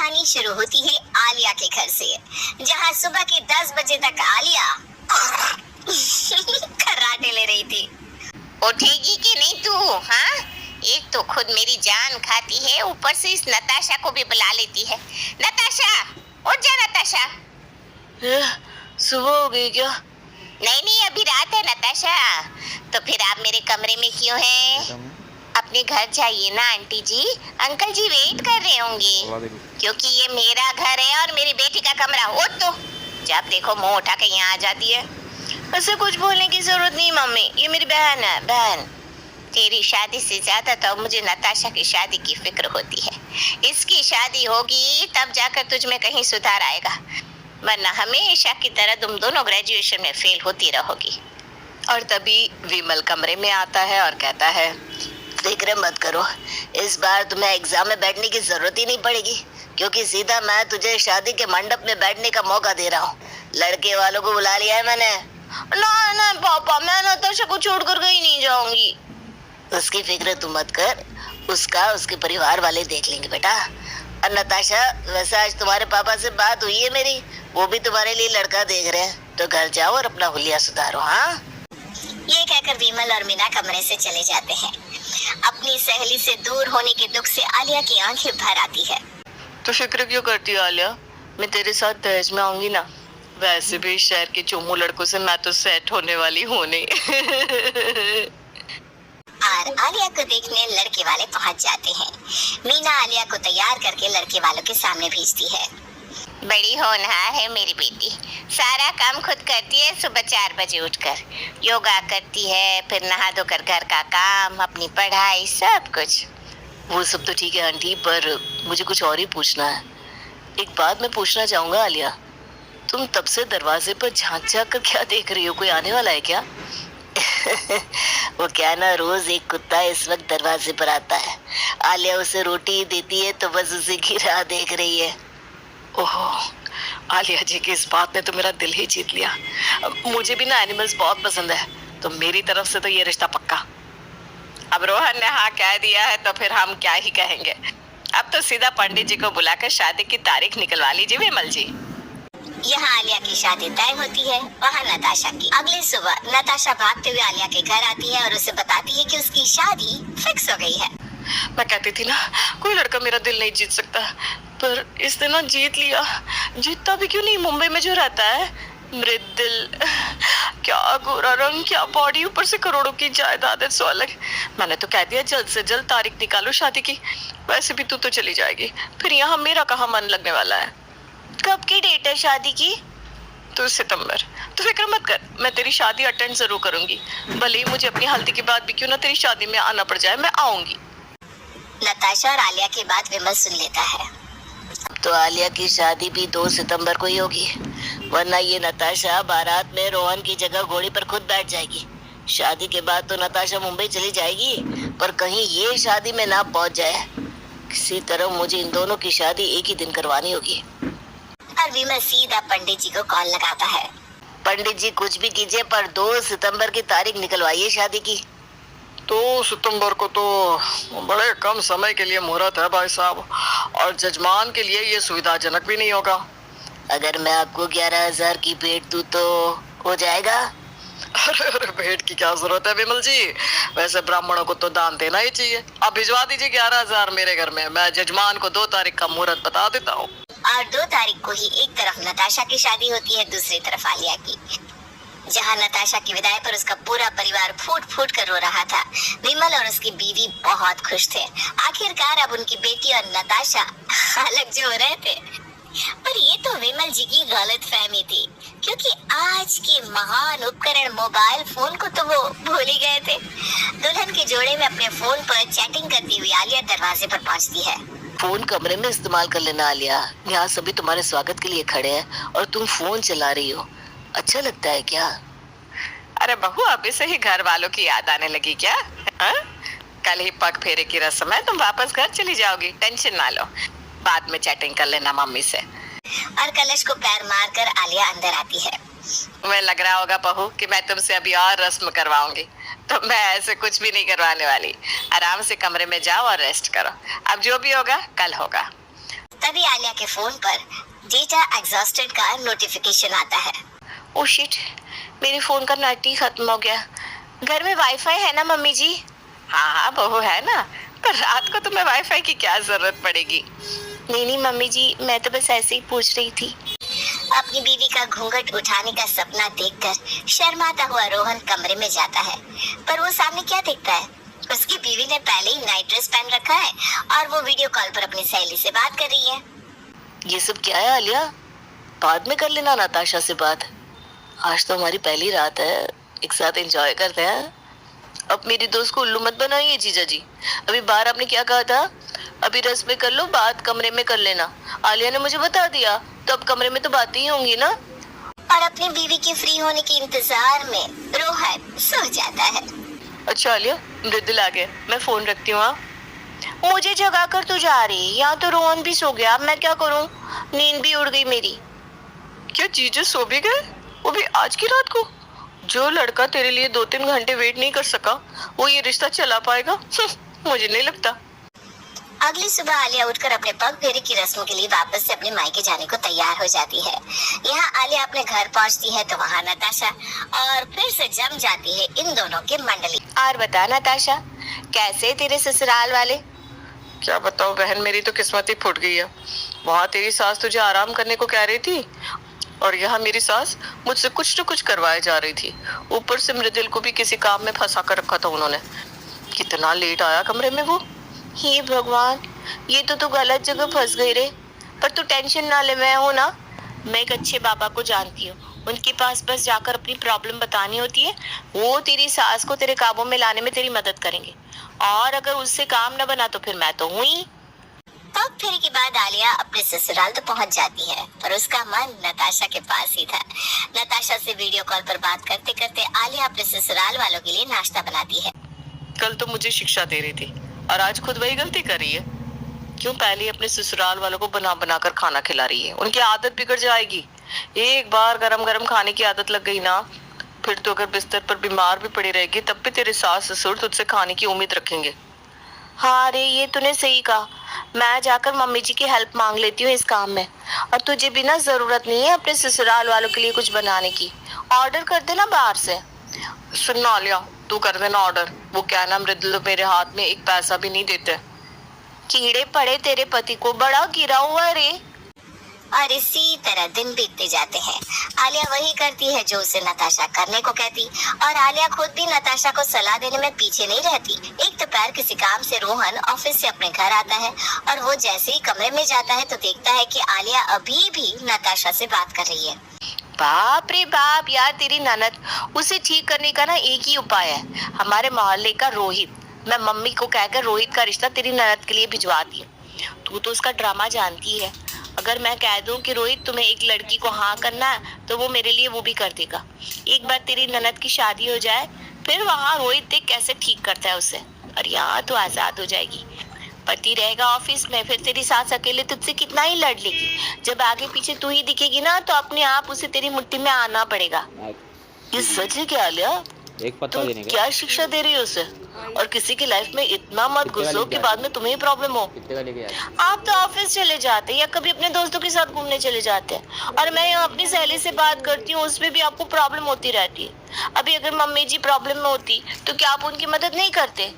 कहानी शुरू होती है आलिया के घर से, जहां सुबह के 10 बजे तक आलिया खर्राटे ले रही थी। उठेगी कि नहीं तू? हाँ, एक तो खुद मेरी जान खाती है, ऊपर से इस नताशा को भी बुला लेती है। नताशा, उठ जा नताशा। सुबह हो गई क्या? नहीं, अभी रात है नताशा। तो फिर आप मेरे कमरे में क्यों हैं? अपने घर जाइए ना आंटी जी, अंकल जी वेट कर रहे होंगे, क्योंकि ये मेरा घर है और मेरी बेटी का कमरा। उठ तो, जब देखो मुंह उठा के यहाँ आ जाती है। ऐसे कुछ बोलने की जरूरत नहीं मम्मी, ये मेरी बहन है। बहन? तेरी शादी से ज्यादा तो मुझे नताशा की शादी की फिक्र होती है। इसकी शादी होगी तब जाकर तुझ में कहीं सुधार आएगा, वरना हमेशा की तरह तुम दोनों ग्रेजुएशन में फेल होती रहोगी। और तभी विमल कमरे में आता है और कहता है, फिक्र मत करो, इस बार तुम्हें एग्जाम में बैठने की जरूरत ही नहीं पड़ेगी, क्योंकि सीधा मैं तुझे शादी के मंडप में बैठने का मौका दे रहा हूँ। लड़के वालों को बुला लिया है मैंने। ना पापा, मैं नताशा को छोड़कर कहीं नहीं जाऊंगी। उसकी फिक्र तुम मत कर, उसका उसके परिवार वाले देख लेंगे बेटा। और नताशा, वैसे आज तुम्हारे पापा से बात हुई है मेरी, वो भी तुम्हारे लिए लड़का देख रहे हैं, तो घर जाओ और अपना हुलिया सुधारो। हाँ, ये कहकर विमल और मीना कमरे से चले जाते हैं। अपनी सहेली से दूर होने के दुख से आलिया की आंखें भर आती है। तो फिक्र क्यों करती है आलिया? मैं तेरे साथ दहेज में आऊंगी ना। वैसे भी शहर के चोमू लड़कों से मैं तो सेट होने वाली हूँ नहीं। और आलिया को देखने लड़के वाले पहुंच जाते हैं। मीना आलिया को तैयार करके लड़के वालों के सामने भेजती है। बड़ी होनहार है मेरी बेटी, सारा काम खुद करती है। सुबह 4 बजे उठकर योगा करती है, फिर नहा धोकर घर का काम, अपनी पढ़ाई, सब कुछ। वो सब तो ठीक है आंटी, पर मुझे कुछ और ही पूछना है। एक बात मैं पूछना चाहूंगा आलिया, तुम तब से दरवाजे पर झांक कर क्या देख रही हो? कोई आने वाला है क्या? वो क्या ना, रोज एक कुत्ता इस वक्त दरवाजे पर आता है। आलिया उसे रोटी देती है तो बस उसी की राह देख रही है। ओह, आलिया जी की इस बात ने तो मेरा दिल ही जीत लिया। मुझे भी ना एनिमल्स बहुत पसंद है, तो मेरी तरफ से तो ये रिश्ता पक्का। अब रोहन ने हाँ कह दिया है तो फिर हम क्या ही कहेंगे। अब तो सीधा पंडित जी को बुलाकर शादी की तारीख निकलवा लीजिए विमल जी। यहाँ आलिया की शादी तय होती है, वहाँ नताशा की। अगली सुबह नताशा भागते हुए आलिया के घर आती है और उसे बताती है कि उसकी शादी फिक्स हो गई है। मैं कहती थी ना, कोई लड़का मेरा दिल नहीं जीत सकता, पर इसने ना जीत लिया। जीतता भी क्यों नहीं, मुंबई में जो रहता है, मृदुल। क्या गोरा रंग, क्या बॉडी, ऊपर से करोड़ों की जायदाद है, सो अलग। मैंने तो कह दिया जल्द से जल्द तारीख निकालो शादी की। वैसे भी तू तो चली जाएगी, फिर यहाँ मेरा कहाँ मन लगने वाला है। कब की डेट है शादी की? तो सितंबर। तो फिक्र मत कर, मैं तेरी शादी अटेंड जरूर करूंगी, भले ही मुझे अपनी हल्दी के बाद भी क्यों ना तेरी शादी में आना पड़ जाए, मैं आऊंगी। नताशा और आलिया की बात विमल सुन लेता है। तो आलिया की शादी भी 2 सितंबर को ही होगी, वरना ये नताशा बारात में रोहन की जगह घोड़ी पर खुद बैठ जाएगी। शादी के बाद तो नताशा मुंबई चली जाएगी, पर कहीं ये शादी में ना पहुंच जाए। किसी तरह मुझे इन दोनों की शादी एक ही दिन करवानी होगी। और विमल सीधा पंडित जी को कॉल लगाता है। पंडित जी कुछ भी कीजिए, पर 2 सितंबर की तारीख निकलवाइए शादी की। 2 सितंबर को तो बड़े कम समय के लिए मुहूर्त है भाई साहब, और जजमान के लिए ये सुविधाजनक भी नहीं होगा। अगर मैं आपको 11,000 की भेंट दूं तो हो जाएगा? अरे भेंट की क्या जरूरत है विमल जी, वैसे ब्राह्मणों को तो दान देना ही चाहिए। आप भिजवा दीजिए 11,000 मेरे घर में, मैं जजमान को 2 तारीख का मुहूर्त बता देता हूँ। और 2 तारीख को ही एक तरफ नताशा की शादी होती है, दूसरी तरफ आलिया की। जहाँ नताशा की विदाई पर उसका पूरा परिवार फूट फूट कर रो रहा था, विमल और उसकी बीवी बहुत खुश थे। आखिरकार अब उनकी बेटी और नताशा अलग जो हो रहे थे। पर ये तो विमल जी की गलत फहमी थी, क्योंकि आज के महान उपकरण मोबाइल फोन को तो वो भूल ही गए थे। दुल्हन के जोड़े में अपने फोन पर चैटिंग करती हुई आलिया दरवाजे पर पहुंचती है। फोन कमरे में इस्तेमाल कर लेना आलिया, यहाँ सभी तुम्हारे स्वागत के लिए खड़े हैं और तुम फोन चला रही हो। अच्छा लगता है क्या? अरे बहू, अभी से ही घर वालों की याद आने लगी क्या? हा? कल ही पग फेरे की रस्म है, तुम वापस घर चली जाओगी, टेंशन ना लो, बाद में चैटिंग कर लेना मम्मी से। और कलश को पैर मारकर आलिया अंदर आती है। तुम्हें लग रहा होगा बहू कि मैं तुमसे अभी और रस्म करवाऊंगी, तो मैं ऐसे कुछ भी नहीं करवाने वाली। आराम से कमरे में जाओ और रेस्ट करो, अब जो भी होगा कल होगा। तभी आलिया के फोन पर डेटा एग्जॉस्टेड का नोटिफिकेशन आता है। ओ शिट, मेरे फोन का नेट ही खत्म हो गया। घर में वाईफाई है ना मम्मी जी? हाँ हाँ बहू, है ना, पर रात को तुम्हें वाईफाई की क्या जरूरत पड़ेगी। नहीं नहीं मम्मी जी, मैं तो बस ऐसे ही पूछ रही थी। अपनी बीवी का घूंघट उठाने का सपना देखकर शर्माता हुआ रोहन कमरे में जाता है, पर वो सामने क्या देखता है? उसकी बीवी ने पहले ही नाइट ड्रेस पहन रखा है और वो वीडियो कॉल पर अपनी सहेली से बात कर रही है। ये सब क्या है आलिया? बाद में कर लेना नताशा से बात। आज तो हमारी पहली रात है, एक साथ एंजॉय करते हैं। अब मेरी दोस्त को उल्लू मत बनाइए जीजा जी। अभी बाहर आपने क्या कहा था? अभी रस में कर लो बात, कमरे में कर लेना। आलिया ने मुझे बता दिया, तो अब कमरे में तो बातें ही होंगी ना। और अपनी बीवी के फ्री होने के इंतजार में रोहन सो जाता है। अच्छा आलिया, मृदुल आ गया, मैं फोन रखती हूँ। मुझे जगा कर तू जा रही, यहाँ तो रोहन भी सो गया, अब मैं क्या करूँ? नींद भी उड़ गई मेरी। क्या जीजू सो भी गए, वो भी आज की रात को? जो लड़का तेरे लिए 2-3 घंटे वेट नहीं कर सका, वो ये रिश्ता चला पाएगा? मुझे नहीं लगता। अगली सुबह आलिया उठकर अपने पग फेरे की रस्म के लिए वापस से अपने मायके जाने को तैयार हो जाती है। यहाँ आलिया अपने घर पहुँचती है तो वहाँ नताशा और फिर से जम जाती है इन दोनों की मंडली। और बता नताशा, कैसे तेरे ससुराल वाले? क्या बताओ बहन, मेरी तो किस्मत ही फूट गई है। वहाँ तेरी सास तुझे आराम करने को कह रही थी और यहाँ मेरी सास मुझसे कुछ न कुछ करवाए जा रही थी। ऊपर से मृदुल को भी किसी काम में फंसा कर रखा था उन्होंने। कितना लेट आया कमरे में वो। हे भगवान, ये तो तू गलत जगह फंस गई रे। पर तू टेंशन ना ले, मैं हूँ ना। मैं एक अच्छे बाबा को जानती हूँ, उनके पास बस जाकर अपनी प्रॉब्लम बतानी होती है, वो तेरी सास को तेरे काबू में लाने में तेरी मदद करेंगे। और अगर उससे काम न बना तो फिर मैं तो हूँ ही। पग फेरे के बाद आलिया अपने ससुराल तो पहुंच जाती है, पर उसका मन नताशा के पास ही था। नताशा से वीडियो कॉल पर बात करते करते आलिया अपने ससुराल वालों के लिए नाश्ता बनाती है। कल तो मुझे शिक्षा दे रही थी और आज खुद वही गलती कर रही है। क्यों पहले अपने ससुराल वालों को बना बना कर खाना खिला रही है? उनकी आदत बिगड़ जाएगी। एक बार गरम गरम खाने की आदत लग गई ना, फिर तो अगर बिस्तर पर बीमार भी पड़ी रहेगी तब भी तेरे सास ससुर तुझसे खाने की उम्मीद रखेंगे। हाँ रे, ये तूने सही कहा। मैं जाकर मम्मी जी की हेल्प मांग लेती हूँ इस काम में। और तुझे भी ना जरूरत नहीं है अपने ससुराल वालों के लिए कुछ बनाने की। ऑर्डर कर देना बाहर से। सुन ना आलिया, तू कर देना ऑर्डर। वो क्या ना, मृदुल मेरे हाथ में एक पैसा भी नहीं देते। कीड़े पड़े तेरे पति को, बड़ा गिरा हुआ है रे। और इसी तरह दिन बीतते जाते हैं। आलिया वही करती है जो उसे नताशा करने को कहती, और आलिया खुद भी नताशा को सलाह देने में पीछे नहीं रहती। एक दोपहर किसी काम से रोहन ऑफिस से अपने घर आता है और वो जैसे ही कमरे में जाता है तो देखता है कि आलिया अभी भी नताशा से बात कर रही है। बाप रे बाप यार, तेरी ननद, उसे ठीक करने का ना एक ही उपाय है, हमारे मोहल्ले का रोहित। मैं मम्मी को कहकर रोहित का रिश्ता तेरी ननद के लिए भिजवाती हूँ। तू तो उसका ड्रामा जानती है। अगर मैं कह दूं कि रोहित तुम्हें एक लड़की को हाँ करना है तो वो मेरे लिए वो भी कर देगा। एक बार तेरी ननद की शादी हो जाए, फिर वहाँ रोहित देख कैसे ठीक करता है उसे, और यहाँ तो आजाद हो जाएगी। पति रहेगा ऑफिस में, फिर तेरी सास अकेले तुझसे कितना ही लड़ लेगी। जब आगे पीछे तू ही दिखेगी ना तो अपने आप उसे तेरी मुट्ठी में आना पड़ेगा। ये सच है क्या आलिया? एक पत्ता तुम देने का क्या शिक्षा दे रही हो उसे? और किसी की लाइफ में इतना मत घुसो कि बाद में तुम्हें ही प्रॉब्लम हो। कितने का लेके जाते? आप तो ऑफिस चले जाते या कभी अपने दोस्तों के साथ घूमने चले जाते हैं, और मैं यहाँ अपनी सहेली से बात करती हूँ, उसमें भी आपको प्रॉब्लम होती रहती है। अभी अगर मम्मी जी प्रॉब्लम में होती तो क्या आप उनकी मदद नहीं करते?